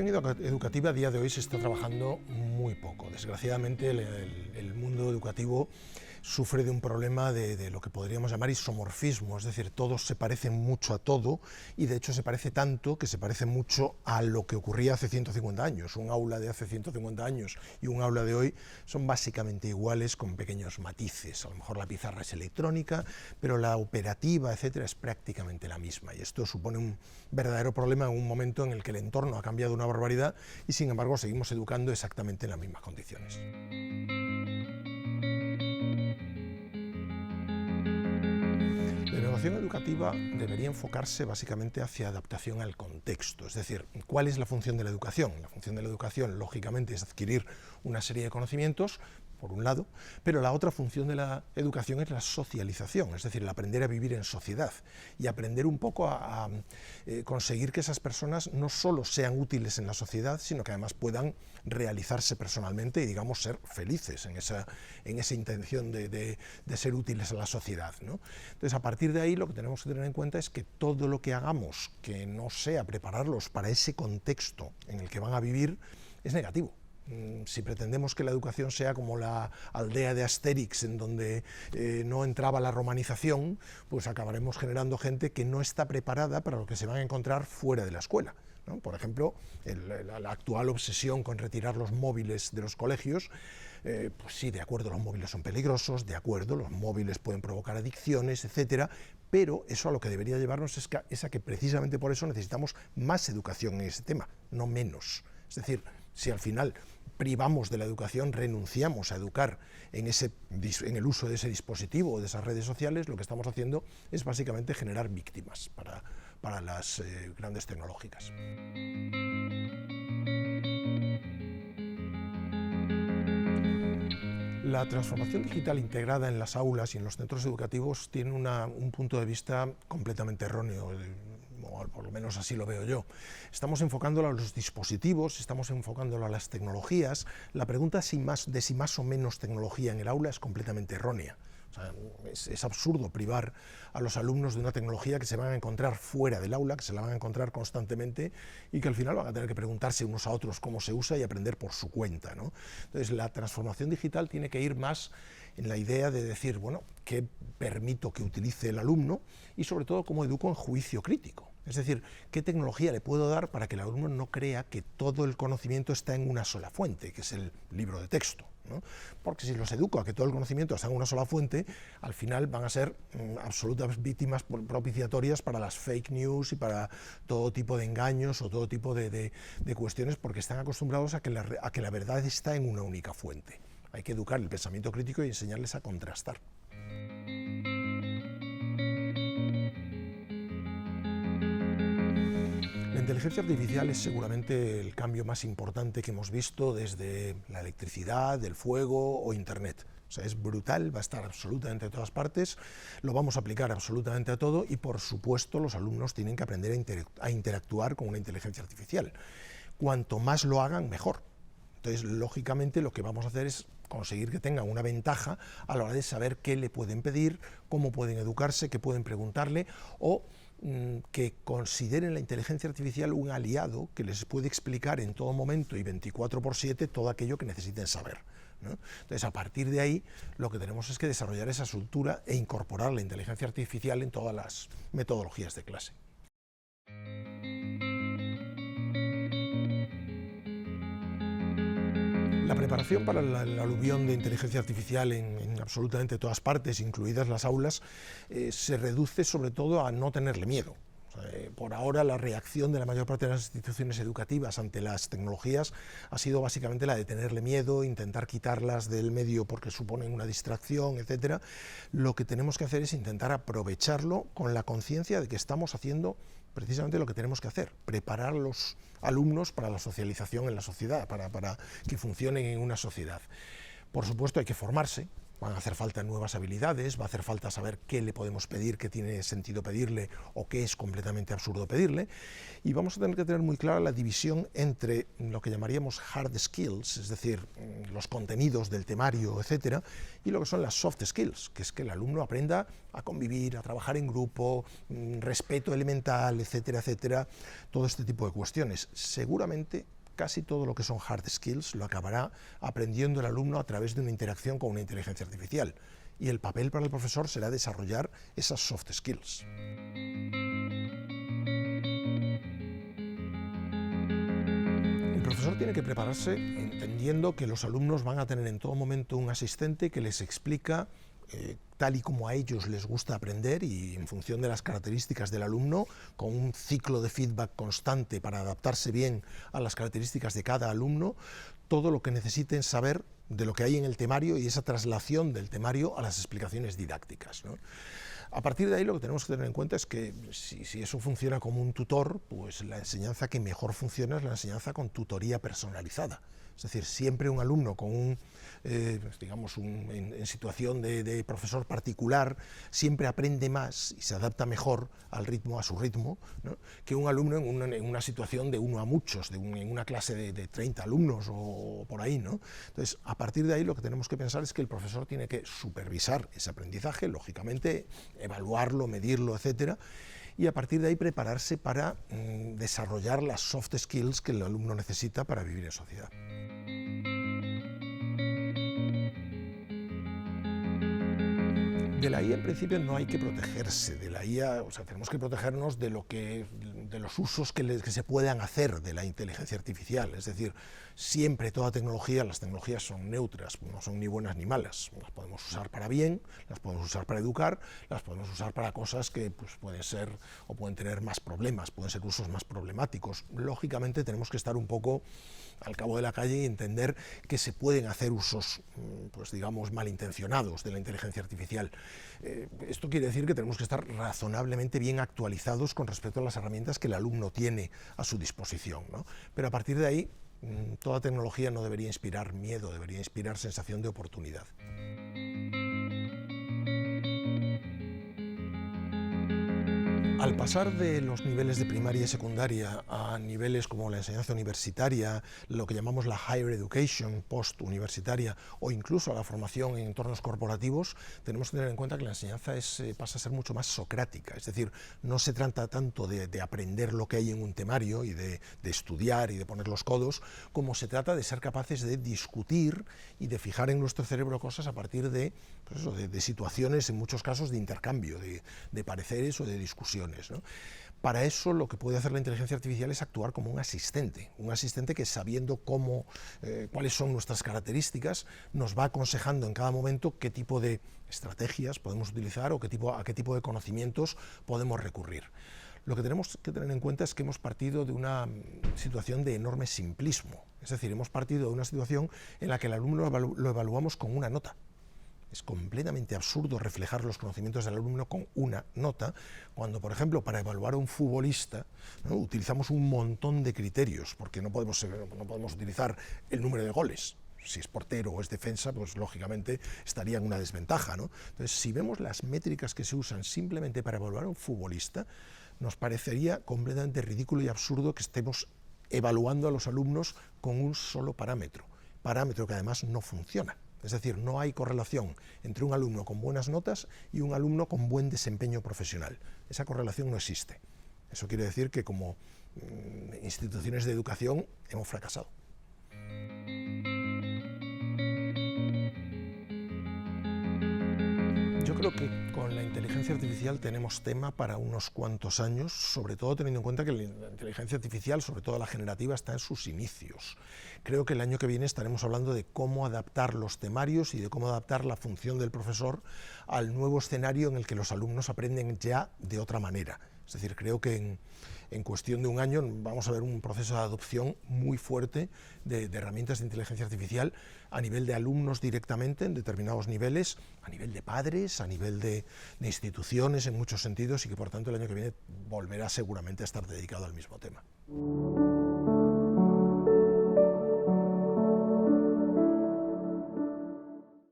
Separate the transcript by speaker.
Speaker 1: innovación educativa a día de hoy se está trabajando muy poco. Desgraciadamente el mundo educativo sufre de un problema de lo que podríamos llamar isomorfismo, es decir, todos se parecen mucho a todo y de hecho se parece tanto que se parece mucho a lo que ocurría hace 150 años. Un aula de hace 150 años y un aula de hoy son básicamente iguales con pequeños matices. A lo mejor la pizarra es electrónica, pero la operativa, etcétera, es prácticamente la misma y esto supone un verdadero problema en un momento en el que el entorno ha cambiado una barbaridad y sin embargo seguimos educando exactamente en las mismas condiciones. La innovación educativa debería enfocarse básicamente hacia adaptación al contexto, es decir, ¿cuál es la función de la educación? La función de la educación, lógicamente, es adquirir una serie de conocimientos, por un lado, pero la otra función de la educación es la socialización, es decir, el aprender a vivir en sociedad y aprender un poco a conseguir que esas personas no solo sean útiles en la sociedad, sino que además puedan realizarse personalmente y, digamos, ser felices en esa intención de ser útiles a la sociedad, ¿no? Entonces, a partir de ahí, lo que tenemos que tener en cuenta es que todo lo que hagamos que no sea prepararlos para ese contexto en el que van a vivir es negativo. Si pretendemos que la educación sea como la aldea de Astérix, en donde no entraba la romanización, pues acabaremos generando gente que no está preparada para lo que se van a encontrar fuera de la escuela, ¿no? Por ejemplo, la actual obsesión con retirar los móviles de los colegios, pues sí, de acuerdo, los móviles son peligrosos, de acuerdo, los móviles pueden provocar adicciones, etcétera, pero eso a lo que debería llevarnos es a que precisamente por eso necesitamos más educación en ese tema, no menos. Es decir, si al final privamos de la educación, renunciamos a educar en el uso de ese dispositivo o de esas redes sociales, lo que estamos haciendo es básicamente generar víctimas para las grandes tecnológicas. La transformación digital integrada en las aulas y en los centros educativos tiene un punto de vista completamente erróneo, o por lo menos así lo veo yo. Estamos enfocándolo a los dispositivos, estamos enfocándolo a las tecnologías. La pregunta de si más o menos tecnología en el aula es completamente errónea. O sea, es absurdo privar a los alumnos de una tecnología que se van a encontrar fuera del aula, que se la van a encontrar constantemente y que al final van a tener que preguntarse unos a otros cómo se usa y aprender por su cuenta, ¿no? Entonces, la transformación digital tiene que ir más en la idea de decir, bueno, ¿qué permito que utilice el alumno? Y sobre todo, ¿cómo educo en juicio crítico? Es decir, ¿qué tecnología le puedo dar para que el alumno no crea que todo el conocimiento está en una sola fuente, que es el libro de texto, ¿no? Porque si los educo a que todo el conocimiento está en una sola fuente, al final van a ser absolutas víctimas propiciatorias para las fake news y para todo tipo de engaños o todo tipo de cuestiones, porque están acostumbrados a que la verdad está en una única fuente. Hay que educar el pensamiento crítico y enseñarles a contrastar. La inteligencia artificial es seguramente el cambio más importante que hemos visto desde la electricidad, el fuego o Internet. O sea, es brutal, va a estar absolutamente en todas partes, lo vamos a aplicar absolutamente a todo y, por supuesto, los alumnos tienen que aprender a interactuar con una inteligencia artificial. Cuanto más lo hagan, mejor. Entonces, lógicamente, lo que vamos a hacer es conseguir que tengan una ventaja a la hora de saber qué le pueden pedir, cómo pueden educarse, qué pueden preguntarle o que consideren la inteligencia artificial un aliado que les puede explicar en todo momento y 24/7 todo aquello que necesiten saber, ¿no? Entonces, a partir de ahí, lo que tenemos es que desarrollar esa estructura e incorporar la inteligencia artificial en todas las metodologías de clase. La preparación para el aluvión de inteligencia artificial en absolutamente todas partes, incluidas las aulas, se reduce sobre todo a no tenerle miedo. O sea, por ahora la reacción de la mayor parte de las instituciones educativas ante las tecnologías ha sido básicamente la de tenerle miedo, intentar quitarlas del medio porque suponen una distracción, etcétera. Lo que tenemos que hacer es intentar aprovecharlo con la conciencia de que estamos haciendo precisamente lo que tenemos que hacer, preparar a los alumnos para la socialización en la sociedad, para que funcionen en una sociedad. Por supuesto, hay que formarse, van a hacer falta nuevas habilidades, va a hacer falta saber qué le podemos pedir, qué tiene sentido pedirle o qué es completamente absurdo pedirle, y vamos a tener que tener muy clara la división entre lo que llamaríamos hard skills, es decir, los contenidos del temario, etcétera, y lo que son las soft skills, que es que el alumno aprenda a convivir, a trabajar en grupo, respeto elemental, etcétera, etcétera, todo este tipo de cuestiones. Seguramente casi todo lo que son hard skills lo acabará aprendiendo el alumno a través de una interacción con una inteligencia artificial, y el papel para el profesor será desarrollar esas soft skills. El profesor tiene que prepararse entendiendo que los alumnos van a tener en todo momento un asistente que les explica tal y como a ellos les gusta aprender y en función de las características del alumno, con un ciclo de feedback constante para adaptarse bien a las características de cada alumno, todo lo que necesiten saber de lo que hay en el temario y esa traslación del temario a las explicaciones didácticas, ¿no? A partir de ahí lo que tenemos que tener en cuenta es que si eso funciona como un tutor, pues la enseñanza que mejor funciona es la enseñanza con tutoría personalizada. Es decir, siempre un alumno con un, digamos, en situación de profesor particular, siempre aprende más y se adapta mejor al ritmo, a su ritmo, ¿no?, que un alumno en una situación de uno a muchos, en una clase de 30 alumnos o por ahí, ¿no? Entonces, a partir de ahí lo que tenemos que pensar es que el profesor tiene que supervisar ese aprendizaje, lógicamente, evaluarlo, medirlo, etcétera, y a partir de ahí prepararse para desarrollar las soft skills que el alumno necesita para vivir en sociedad. De la IA en principio no hay que protegerse, de la IA, o sea, tenemos que protegernos de los usos que se puedan hacer de la inteligencia artificial, es decir, siempre toda tecnología, las tecnologías son neutras, no son ni buenas ni malas, las podemos usar para bien, las podemos usar para educar, las podemos usar para cosas que pues, pueden ser o pueden tener más problemas, pueden ser usos más problemáticos. Lógicamente tenemos que estar un poco al cabo de la calle y entender que se pueden hacer usos, pues digamos, malintencionados de la inteligencia artificial. Esto quiere decir que tenemos que estar razonablemente bien actualizados con respecto a las herramientas que el alumno tiene a su disposición, ¿no? Pero a partir de ahí, toda tecnología no debería inspirar miedo, debería inspirar sensación de oportunidad. Al pasar de los niveles de primaria y secundaria a niveles como la enseñanza universitaria, lo que llamamos la higher education post-universitaria o incluso a la formación en entornos corporativos, tenemos que tener en cuenta que la enseñanza pasa a ser mucho más socrática, es decir, no se trata tanto de aprender lo que hay en un temario y de estudiar y de poner los codos, como se trata de ser capaces de discutir y de fijar en nuestro cerebro cosas a partir de, pues eso, de situaciones, en muchos casos, de intercambio, de pareceres o de discusiones, ¿no? Para eso lo que puede hacer la inteligencia artificial es actuar como un asistente que sabiendo cuáles son nuestras características, nos va aconsejando en cada momento qué tipo de estrategias podemos utilizar o a qué tipo de conocimientos podemos recurrir. Lo que tenemos que tener en cuenta es que hemos partido de una situación de enorme simplismo, es decir, hemos partido de una situación en la que el alumno lo evaluamos con una nota. Es completamente absurdo reflejar los conocimientos del alumno con una nota, cuando, por ejemplo, para evaluar a un futbolista, ¿no?, utilizamos un montón de criterios, porque no podemos utilizar el número de goles. Si es portero o es defensa, pues lógicamente estaría en una desventaja, ¿no? Entonces, si vemos las métricas que se usan simplemente para evaluar a un futbolista, nos parecería completamente ridículo y absurdo que estemos evaluando a los alumnos con un solo parámetro que además no funciona. Es decir, no hay correlación entre un alumno con buenas notas y un alumno con buen desempeño profesional. Esa correlación no existe. Eso quiere decir que como instituciones de educación hemos fracasado. Yo creo que con la inteligencia artificial tenemos tema para unos cuantos años, sobre todo teniendo en cuenta que la inteligencia artificial, sobre todo la generativa, está en sus inicios. Creo que el año que viene estaremos hablando de cómo adaptar los temarios y de cómo adaptar la función del profesor al nuevo escenario en el que los alumnos aprenden ya de otra manera. Es decir, creo que en cuestión de un año vamos a ver un proceso de adopción muy fuerte de herramientas de inteligencia artificial a nivel de alumnos directamente, en determinados niveles, a nivel de padres, a nivel de instituciones en muchos sentidos, y que por tanto el año que viene volverá seguramente a estar dedicado al mismo tema.